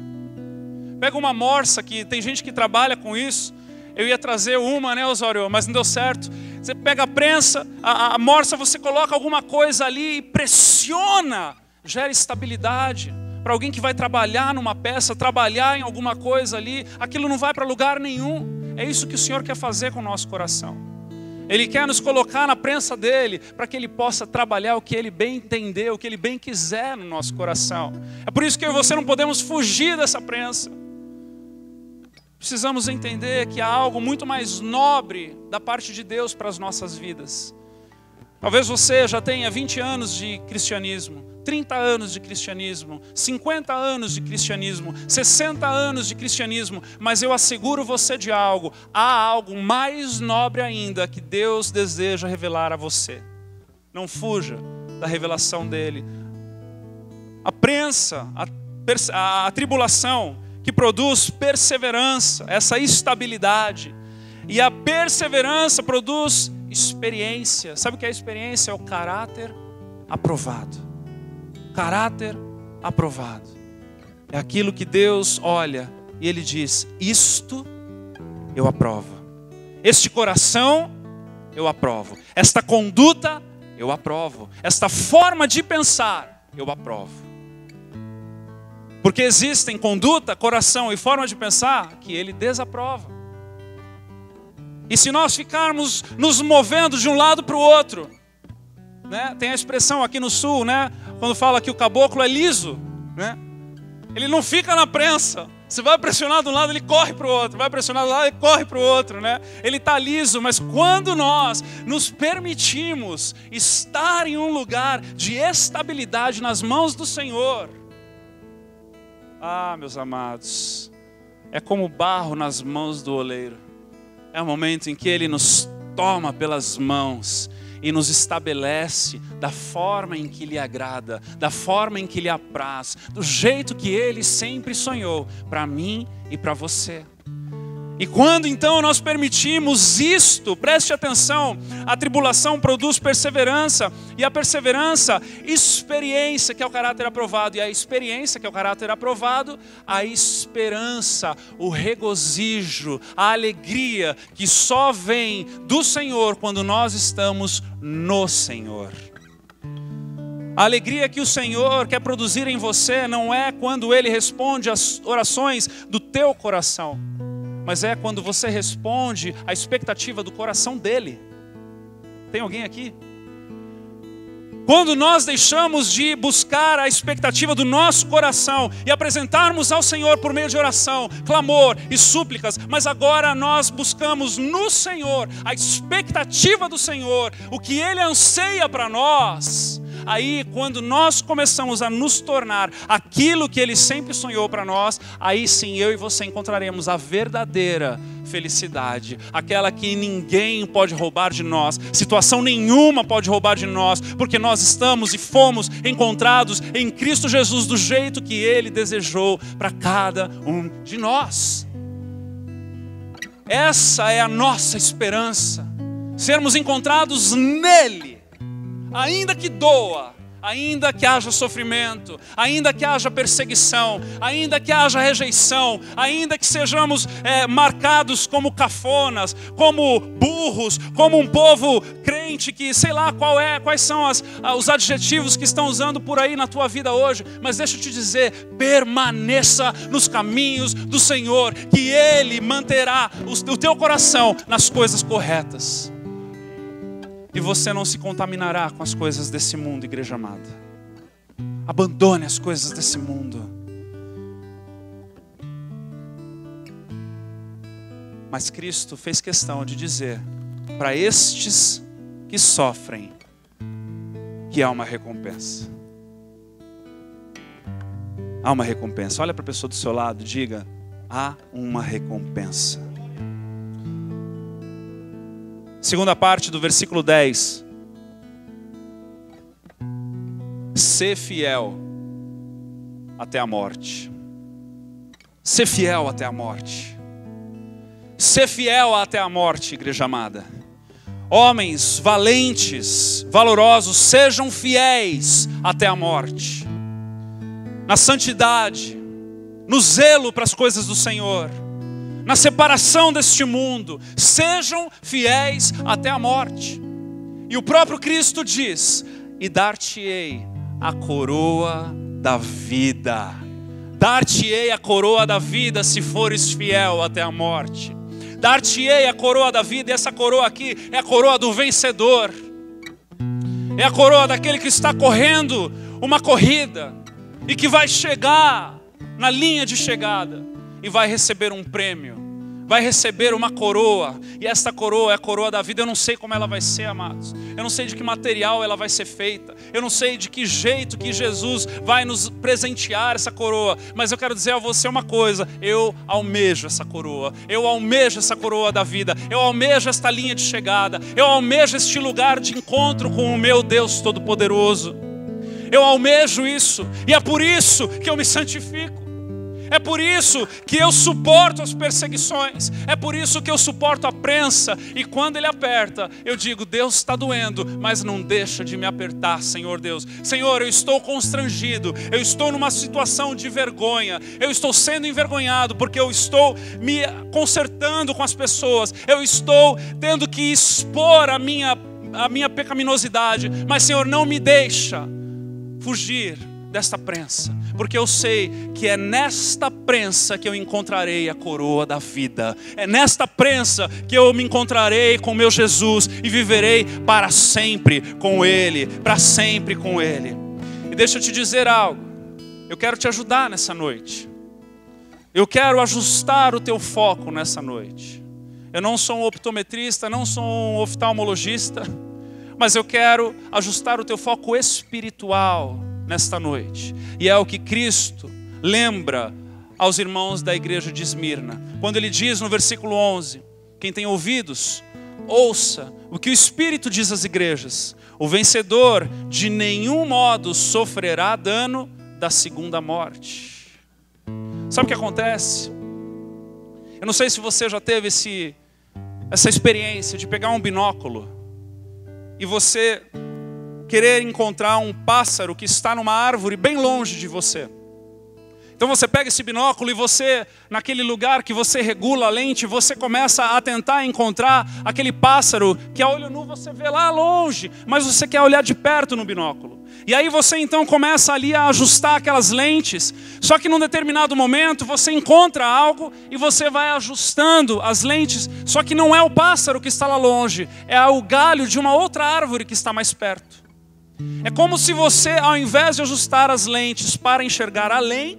Pega uma morsa, que tem gente que trabalha com isso. Eu ia trazer uma, né, Osório, mas não deu certo. Você pega a prensa, a morsa, você coloca alguma coisa ali e pressiona, gera estabilidade. Para alguém que vai trabalhar numa peça, trabalhar em alguma coisa ali, aquilo não vai para lugar nenhum. É isso que o Senhor quer fazer com o nosso coração. Ele quer nos colocar na prensa dele, para que ele possa trabalhar o que ele bem entender, o que ele bem quiser no nosso coração. É por isso que eu e você não podemos fugir dessa prensa. Precisamos entender que há algo muito mais nobre da parte de Deus para as nossas vidas. Talvez você já tenha 20 anos de cristianismo, 30 anos de cristianismo, 50 anos de cristianismo, 60 anos de cristianismo, mas eu asseguro você de algo: há algo mais nobre ainda que Deus deseja revelar a você. Não fuja da revelação dele. A prensa, a tribulação que produz perseverança, essa estabilidade. E a perseverança produz experiência. Sabe o que é experiência? É o caráter aprovado. Caráter aprovado. É aquilo que Deus olha e Ele diz: isto eu aprovo. Este coração eu aprovo. Esta conduta eu aprovo. Esta forma de pensar eu aprovo. Porque existem conduta, coração e forma de pensar que Ele desaprova. E se nós ficarmos nos movendo de um lado para o outro, né? Tem a expressão aqui no sul, né? Quando fala que o caboclo é liso, né? Ele não fica na prensa. Você vai pressionar de um lado, ele corre para o outro. Vai pressionar do lado, ele corre para o outro, né? Ele está liso, mas quando nós nos permitimos estar em um lugar de estabilidade nas mãos do Senhor, meus amados, é como barro nas mãos do oleiro. É o momento em que Ele nos toma pelas mãos e nos estabelece da forma em que lhe agrada, da forma em que lhe apraz, do jeito que Ele sempre sonhou para mim e para você. E quando então nós permitimos isto, preste atenção, a tribulação produz perseverança, e a perseverança, experiência, que é o caráter aprovado, e a experiência, que é o caráter aprovado, a esperança, o regozijo, a alegria, que só vem do Senhor quando nós estamos no Senhor. A alegria que o Senhor quer produzir em você não é quando Ele responde às orações do teu coração, mas é quando você responde à expectativa do coração dele. Tem alguém aqui? Quando nós deixamos de buscar a expectativa do nosso coração e apresentarmos ao Senhor por meio de oração, clamor e súplicas, mas agora nós buscamos no Senhor a expectativa do Senhor, o que Ele anseia para nós. Aí, quando nós começamos a nos tornar aquilo que Ele sempre sonhou para nós, aí sim eu e você encontraremos a verdadeira felicidade, aquela que ninguém pode roubar de nós, situação nenhuma pode roubar de nós, porque nós estamos e fomos encontrados em Cristo Jesus do jeito que Ele desejou para cada um de nós. Essa é a nossa esperança, sermos encontrados nele. Ainda que doa, ainda que haja sofrimento, ainda que haja perseguição, ainda que haja rejeição, ainda que sejamos marcados como cafonas, como burros, como um povo crente que sei lá quais são os adjetivos que estão usando por aí na tua vida hoje, mas deixa eu te dizer, permaneça nos caminhos do Senhor, que Ele manterá o teu coração nas coisas corretas. E você não se contaminará com as coisas desse mundo, igreja amada. Abandone as coisas desse mundo. Mas Cristo fez questão de dizer para estes que sofrem que há uma recompensa. Há uma recompensa. Olha para a pessoa do seu lado e diga: há uma recompensa. Segunda parte do versículo 10. Ser fiel até a morte. Ser fiel até a morte. Ser fiel até a morte, igreja amada. Homens valentes, valorosos, sejam fiéis até a morte. Na santidade, no zelo para as coisas do Senhor, na separação deste mundo, sejam fiéis até a morte. E o próprio Cristo diz: e dar-te-ei a coroa da vida. Dar-te-ei a coroa da vida se fores fiel até a morte. Dar-te-ei a coroa da vida, e essa coroa aqui é a coroa do vencedor. É a coroa daquele que está correndo uma corrida e que vai chegar na linha de chegada e vai receber um prêmio, vai receber uma coroa. E esta coroa é a coroa da vida. Eu não sei como ela vai ser, amados. Eu não sei de que material ela vai ser feita. Eu não sei de que jeito que Jesus vai nos presentear essa coroa. Mas eu quero dizer a você uma coisa: eu almejo essa coroa. Eu almejo essa coroa da vida. Eu almejo esta linha de chegada. Eu almejo este lugar de encontro com o meu Deus Todo-Poderoso. Eu almejo isso. E é por isso que eu me santifico. É por isso que eu suporto as perseguições. É por isso que eu suporto a prensa. E quando ele aperta, eu digo: Deus está doendo, mas não deixa de me apertar, Senhor Deus. Senhor, eu estou constrangido. Eu estou numa situação de vergonha. Eu estou sendo envergonhado porque eu estou me consertando com as pessoas. Eu estou tendo que expor a minha pecaminosidade. Mas, Senhor, não me deixa fugir desta prensa, porque eu sei que é nesta prensa que eu encontrarei a coroa da vida. É nesta prensa que eu me encontrarei com meu Jesus e viverei para sempre com Ele, para sempre com Ele. E deixa eu te dizer algo, eu quero te ajudar nessa noite. Eu quero ajustar o teu foco nessa noite. Eu não sou um optometrista, não sou um oftalmologista, mas eu quero ajustar o teu foco espiritual nesta noite. E é o que Cristo lembra aos irmãos da igreja de Esmirna, quando ele diz no versículo 11: quem tem ouvidos, ouça o que o Espírito diz às igrejas. O vencedor de nenhum modo sofrerá dano da segunda morte. Sabe o que acontece? Eu não sei se você já teve essa experiência de pegar um binóculo e você querer encontrar um pássaro que está numa árvore bem longe de você. Então você pega esse binóculo e você, naquele lugar que você regula a lente, você começa a tentar encontrar aquele pássaro que a olho nu você vê lá longe, mas você quer olhar de perto no binóculo. E aí você então começa ali a ajustar aquelas lentes, só que num determinado momento você encontra algo e você vai ajustando as lentes, só que não é o pássaro que está lá longe, é o galho de uma outra árvore que está mais perto. É como se você, ao invés de ajustar as lentes para enxergar além,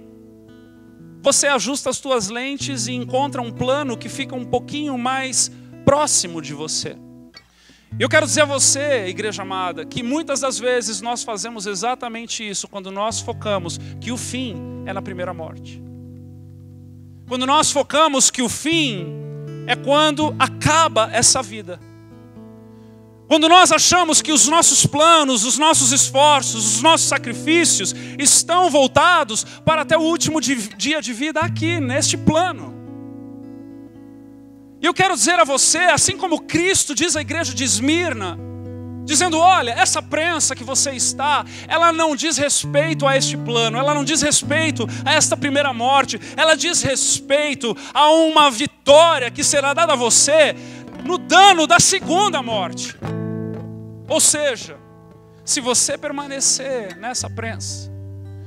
você ajusta as suas lentes e encontra um plano que fica um pouquinho mais próximo de você. Eu quero dizer a você, igreja amada, que muitas das vezes nós fazemos exatamente isso quando nós focamos que o fim é na primeira morte. Quando nós focamos que o fim é quando acaba essa vida. Quando nós achamos que os nossos planos, os nossos esforços, os nossos sacrifícios estão voltados para até o último dia de vida aqui, neste plano. E eu quero dizer a você, assim como Cristo diz à igreja de Esmirna, dizendo: olha, essa prensa que você está, ela não diz respeito a este plano, ela não diz respeito a esta primeira morte, ela diz respeito a uma vitória que será dada a você no dano da segunda morte. Ou seja, se você permanecer nessa prensa,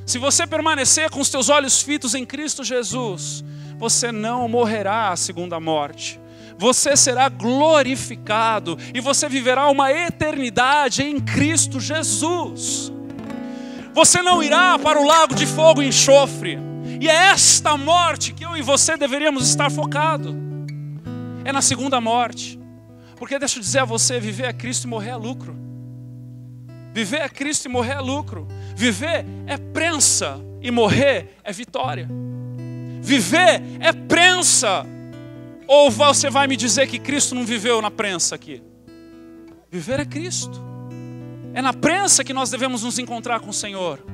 se você permanecer com os teus olhos fitos em Cristo Jesus, você não morrerá a segunda morte. Você será glorificado e você viverá uma eternidade em Cristo Jesus. Você não irá para o lago de fogo e enxofre. E é esta morte que eu e você deveríamos estar focados. É na segunda morte. Porque deixa eu dizer a você, viver é Cristo e morrer é lucro. Viver é Cristo e morrer é lucro. Viver é prensa e morrer é vitória. Viver é prensa. Ou você vai me dizer que Cristo não viveu na prensa aqui? Viver é Cristo. É na prensa que nós devemos nos encontrar com o Senhor.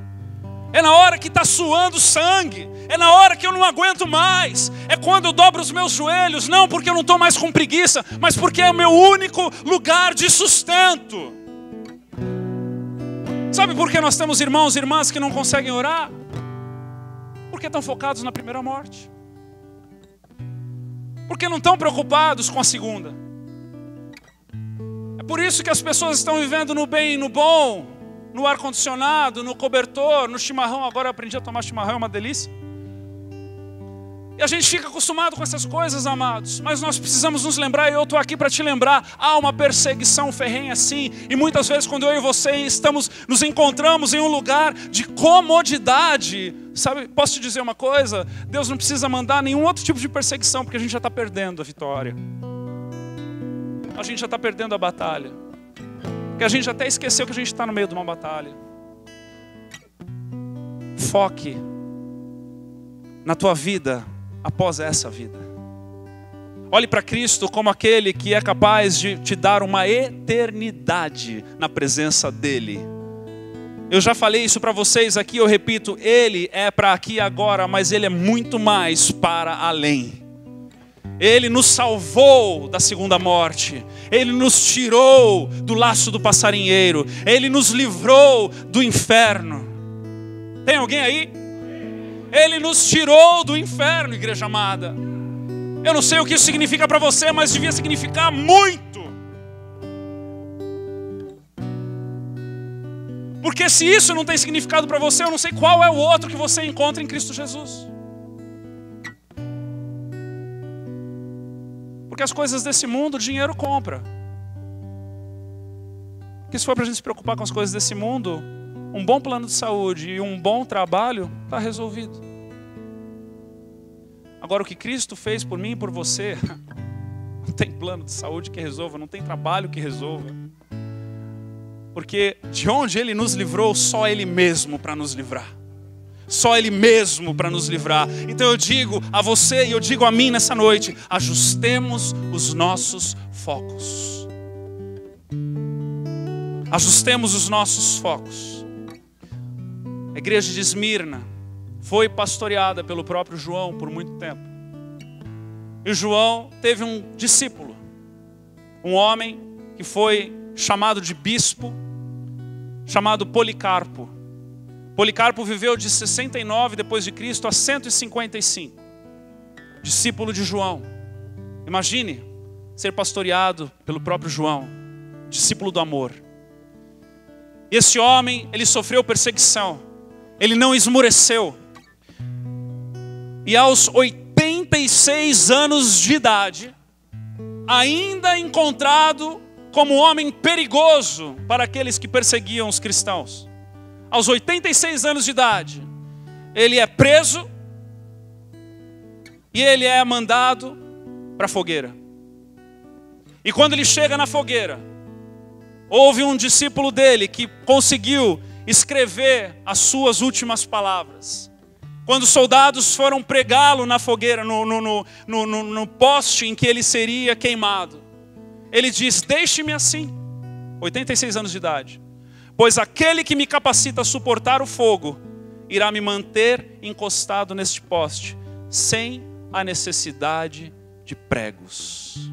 É na hora que está suando sangue. É na hora que eu não aguento mais. É quando eu dobro os meus joelhos. Não porque eu não estou mais com preguiça, mas porque é o meu único lugar de sustento. Sabe por que nós temos irmãos e irmãs que não conseguem orar? Porque estão focados na primeira morte. Porque não estão preocupados com a segunda. É por isso que as pessoas estão vivendo no bem e no bom, no ar-condicionado, no cobertor, no chimarrão. Agora eu aprendi a tomar chimarrão, é uma delícia. E a gente fica acostumado com essas coisas, amados. Mas nós precisamos nos lembrar, e eu estou aqui para te lembrar, há uma perseguição ferrenha sim. E muitas vezes quando eu e você nos encontramos em um lugar de comodidade, sabe, posso te dizer uma coisa? Deus não precisa mandar nenhum outro tipo de perseguição, porque a gente já está perdendo a vitória. A gente já está perdendo a batalha. Porque a gente até esqueceu que a gente está no meio de uma batalha. Foque na tua vida após essa vida. Olhe para Cristo como aquele que é capaz de te dar uma eternidade na presença dEle. Eu já falei isso para vocês aqui, eu repito, Ele é para aqui e agora, mas Ele é muito mais para além. Ele nos salvou da segunda morte. Ele nos tirou do laço do passarinheiro. Ele nos livrou do inferno. Tem alguém aí? Ele nos tirou do inferno, igreja amada. Eu não sei o que isso significa para você, mas devia significar muito. Porque se isso não tem significado para você, eu não sei qual é o outro que você encontra em Cristo Jesus. Porque as coisas desse mundo, o dinheiro compra. Porque se for para a gente se preocupar com as coisas desse mundo, um bom plano de saúde e um bom trabalho está resolvido. Agora, o que Cristo fez por mim e por você, não tem plano de saúde que resolva, não tem trabalho que resolva. Porque de onde Ele nos livrou, só Ele mesmo para nos livrar. Só Ele mesmo para nos livrar. Então eu digo a você e eu digo a mim nessa noite, ajustemos os nossos focos. Ajustemos os nossos focos. A igreja de Esmirna foi pastoreada pelo próprio João por muito tempo. E João teve um discípulo, um homem que foi chamado de bispo, chamado Policarpo. Policarpo viveu de 69 depois de Cristo a 155. Discípulo de João. Imagine ser pastoreado pelo próprio João, discípulo do amor. E esse homem, ele sofreu perseguição. Ele não esmoreceu. E aos 86 anos de idade, ainda encontrado como um homem perigoso para aqueles que perseguiam os cristãos. Aos 86 anos de idade, ele é preso e ele é mandado para a fogueira. E quando ele chega na fogueira, houve um discípulo dele que conseguiu escrever as suas últimas palavras. Quando os soldados foram pregá-lo na fogueira, no poste em que ele seria queimado, ele diz: deixe-me assim, 86 anos de idade, pois aquele que me capacita a suportar o fogo, irá me manter encostado neste poste, sem a necessidade de pregos.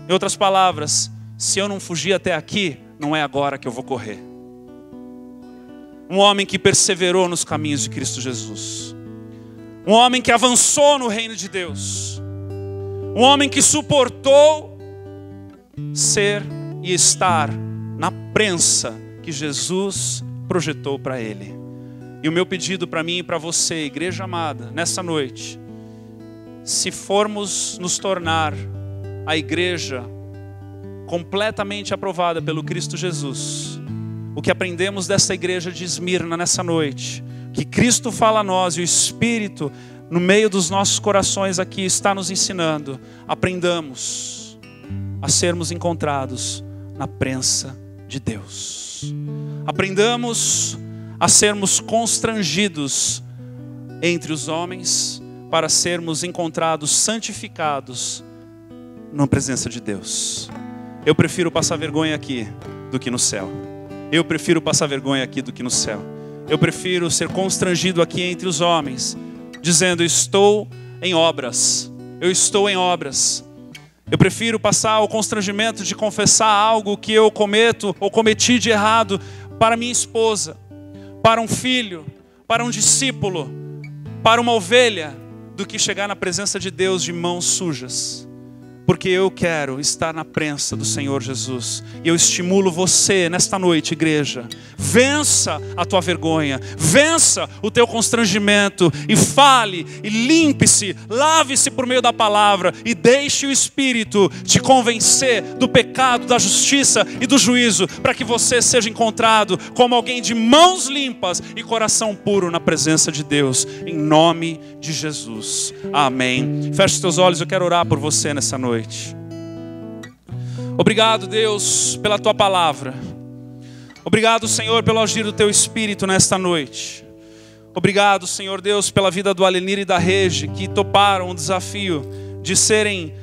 Em outras palavras, se eu não fugir até aqui, não é agora que eu vou correr. Um homem que perseverou nos caminhos de Cristo Jesus. Um homem que avançou no reino de Deus. Um homem que suportou ser e estar na prensa que Jesus projetou para ele. E o meu pedido para mim e para você, igreja amada, nessa noite, se formos nos tornar a igreja completamente aprovada pelo Cristo Jesus, o que aprendemos dessa igreja de Esmirna nessa noite, que Cristo fala a nós e o Espírito no meio dos nossos corações aqui está nos ensinando, aprendamos a sermos encontrados na prensa de Deus. Aprendamos a sermos constrangidos entre os homens para sermos encontrados santificados na presença de Deus. Eu prefiro passar vergonha aqui do que no céu. Eu prefiro passar vergonha aqui do que no céu. Eu prefiro ser constrangido aqui entre os homens, dizendo: estou em obras. Eu estou em obras. Eu prefiro passar o constrangimento de confessar algo que eu cometo ou cometi de errado para minha esposa, para um filho, para um discípulo, para uma ovelha, do que chegar na presença de Deus de mãos sujas. Porque eu quero estar na prensa do Senhor Jesus. E eu estimulo você nesta noite, igreja. Vença a tua vergonha. Vença o teu constrangimento. E fale, e limpe-se, lave-se por meio da palavra. E deixe o Espírito te convencer do pecado, da justiça e do juízo. Para que você seja encontrado como alguém de mãos limpas e coração puro na presença de Deus. Em nome de Jesus. Amém. Feche os teus olhos, eu quero orar por você nessa noite. Obrigado, Deus, pela tua palavra. Obrigado, Senhor, pelo agir do teu Espírito nesta noite. Obrigado, Senhor Deus, pela vida do Alenir e da Regi, que toparam o desafio de serem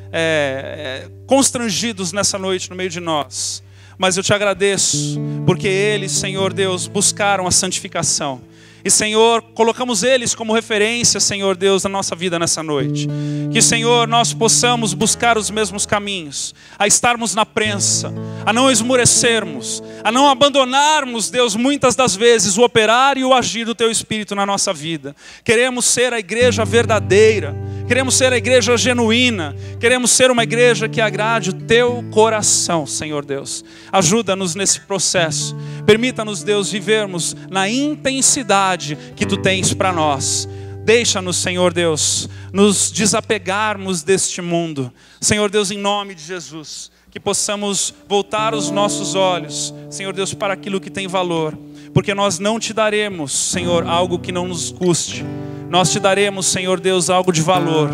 constrangidos nessa noite no meio de nós. Mas eu te agradeço, porque eles, Senhor Deus, buscaram a santificação. E, Senhor, colocamos eles como referência, Senhor Deus, na nossa vida nessa noite. Que, Senhor, nós possamos buscar os mesmos caminhos, a estarmos na prensa, a não esmurecermos, a não abandonarmos, Deus, muitas das vezes, o operar e o agir do Teu Espírito na nossa vida. Queremos ser a igreja verdadeira, queremos ser a igreja genuína, queremos ser uma igreja que agrade o Teu coração, Senhor Deus. Ajuda-nos nesse processo. Permita-nos, Deus, vivermos na intensidade que Tu tens para nós. Deixa-nos, Senhor Deus, nos desapegarmos deste mundo. Senhor Deus, em nome de Jesus, que possamos voltar os nossos olhos, Senhor Deus, para aquilo que tem valor. Porque nós não Te daremos, Senhor, algo que não nos custe. Nós Te daremos, Senhor Deus, algo de valor.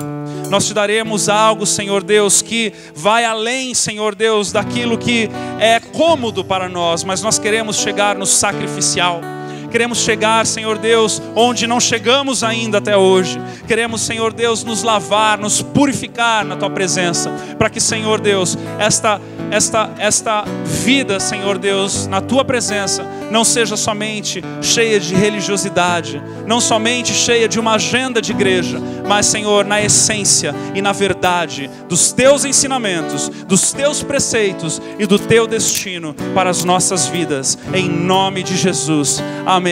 Nós Te daremos algo, Senhor Deus, que vai além, Senhor Deus, daquilo que é cômodo para nós. Mas nós queremos chegar no sacrificial. Queremos chegar, Senhor Deus, onde não chegamos ainda até hoje. Queremos, Senhor Deus, nos lavar, nos purificar na Tua presença. Para que, Senhor Deus, esta vida, Senhor Deus, na Tua presença, não seja somente cheia de religiosidade, não somente cheia de uma agenda de igreja, mas, Senhor, na essência e na verdade dos Teus ensinamentos, dos Teus preceitos e do Teu destino para as nossas vidas. Em nome de Jesus. Amém.